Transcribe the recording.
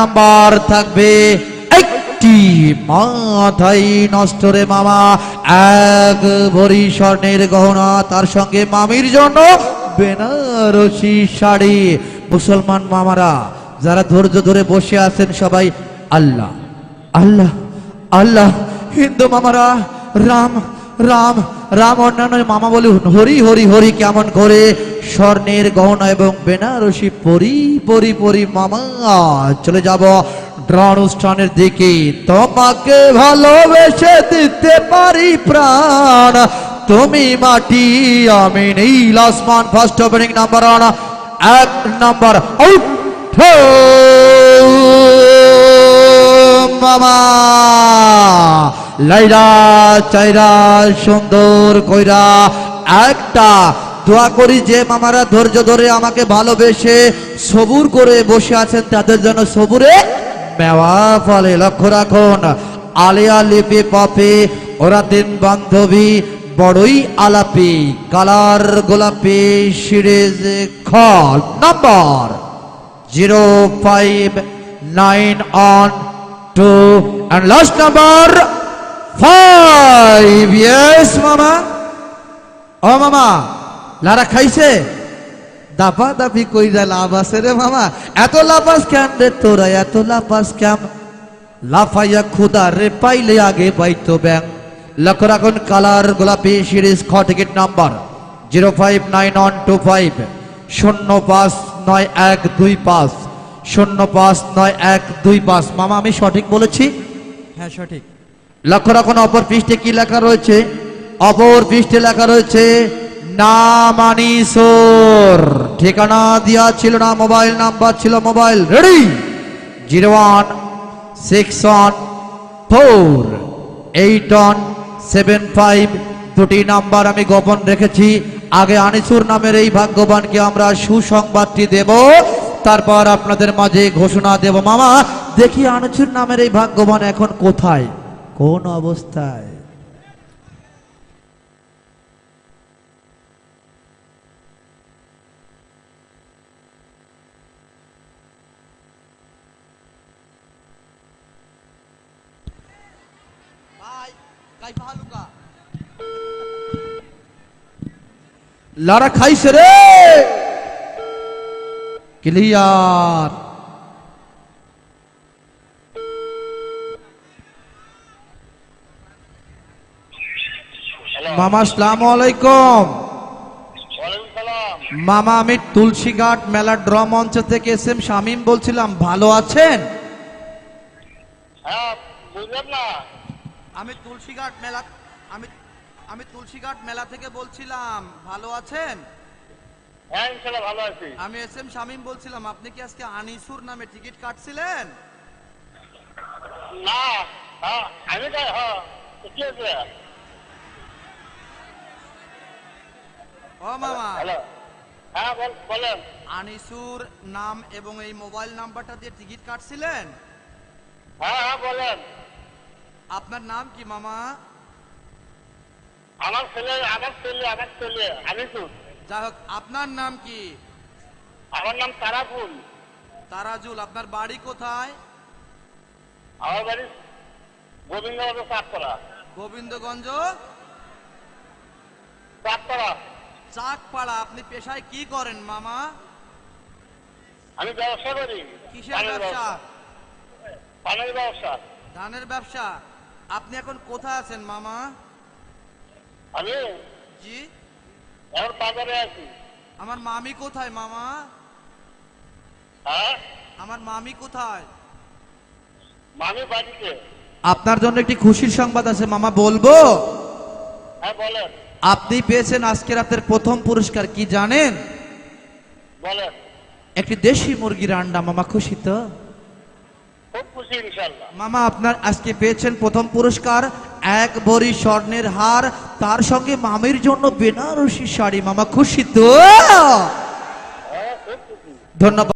Number থাকবে একটি মাথায় নষ্ট রে মামা, এক ভরি স্বর্ণের গহনা, তার সঙ্গে মামির জন্য বেনারসি শাড়ি। মুসলমান মামারা যারা ধৈর্য ধরে বসে আছেন সবাই আল্লাহ আল্লাহ আল্লাহ। হিন্দু মামারা রাম রাম রাম। অন্যান্য মামা বলে হরি হরি হরি। কেমন করে স্বর্ণের গহনা এবং বেনারসি পরি পরি পরি মামা চলে যাব অনুষ্ঠানের দিকে। তোমাকে ভালোবেসে দিতে পারি প্রাণ, তুমি মাটি আমি নীল আসমান। ফার্স্ট ওপেনিং নাম্বার ওয়ান, এক নাম্বার আউট মামা। লাইলা চাইরা সুন্দর কইরা একটা দোয়া করি যে মামারা ধৈর্য ধরে আমাকে ভালোবেসে সবুর করে বসে আছেন তাদের জন্য সবুরে মেওয়া ফলে। লক্ষ্য রাখুন আলিয়া লিপি পপে ওরা তিন বান্ধবী বড়ই আলাপি, কালার গোলাপি সিরিজ খল number 0592 and last number 5. Yes মামা। ও মামা লারা খাইছে? দাপা দাপি কইরা লাভ আছে রে মামা। এত লাপাস কেন রে তোরা, এত লাপাস কেন? লাফাইয়া খুদা রে পাইলে আগে পাইতো ব্যাং। লক্ষ্য রাখুন কালার গোলাপি সিরিজ খ টিকিট নাম্বার 059125 059125 059125। মামা আমি সঠিক বলেছি? হ্যাঁ সঠিক। লক্ষ্য রাখুন অপর পৃষ্ঠে কি লেখা রয়েছে? অপর পৃষ্ঠে লেখা রয়েছে নাম আনিসুর। ঠিকানা দেওয়া ছিল না, মোবাইল নাম্বার ছিল। Mobile ready 016148175। দুটি নাম্বার আমি গোপন রেখেছি। আগে আনিসুর নামের এই ভাগ্যবানকে আমরা সুসংবাদটি দেব, তারপর আপনাদের মাঝে ঘোষণা দেব। মামা দেখি আনিসুর নামের এই ভাগ্যবান এখন কোথায়, কোন অবস্থায়? লারা খাইছে রে ক্লিয়ার। মামা আসসালামু আলাইকুম। মামা আমি তুলসীঘাট মেলা ড্র মঞ্চ থেকে এস এম শামীম বলছিলাম, ভালো আছেন? আমি তুলসীঘাট মেলা আমি তুলসীঘাট মেলা থেকে বলছিলাম, ভালো আছেন? হ্যাঁ ইনশাআল্লাহ ভালো আছি। আমি এস এম শামীম বলছিলাম, আপনি কি আজকে আনিসুর নামে টিকিট কাটছিলেন? না আমি কি আছে? ও মামা হ্যালো, হ্যাঁ বলেন। আনিসুর নাম এবং এই মোবাইল নাম্বারটা দিয়ে টিকিট কাটছিলেন? হ্যাঁ বলেন। আপনার নাম কি মামা? আমার ছেলে আনিসুর। যাই হোক, আপনার নাম কি? আমার নাম তারাফুল। তারাজুল। আপনার বাড়ি কোথায়? আমার বাড়ি গোবিন্দগঞ্জ চাকপাড়া। গোবিন্দগঞ্জ চাকপাড়া। চাকপাড়া। আপনি পেশায় কি করেন মামা? আমি ব্যবসা করি। কিসের ব্যবসা? পানের ব্যবসা। ধানের ব্যবসা। আপনি এখন কোথায় আছেন মামা? আমি জি এখন বাজারে আছি। আমার মামি কোথায় মামা? হ্যাঁ আমার মামি কোথায়? মামি বাড়িতে। আপনার জন্য একটি খুশির সংবাদ আছে মামা, বলবো? হ্যাঁ বলেন। আপনি পেয়েছেন আজকে রাতের প্রথম পুরস্কার, কি জানেন? বলেন। একটি দেশি মুরগির আন্ডা। মামা খুশি তো? খুব খুশি ইনশাআল্লাহ। মামা আপনার আজকে পেয়েছেন প্রথম পুরস্কার, এক ভরি স্বর্ণের হার, তার সঙ্গে মামির জন্য বেনারসি শাড়ি। মামা খুশি তো? হ্যাঁ খুব খুশি। ধন্যবাদ।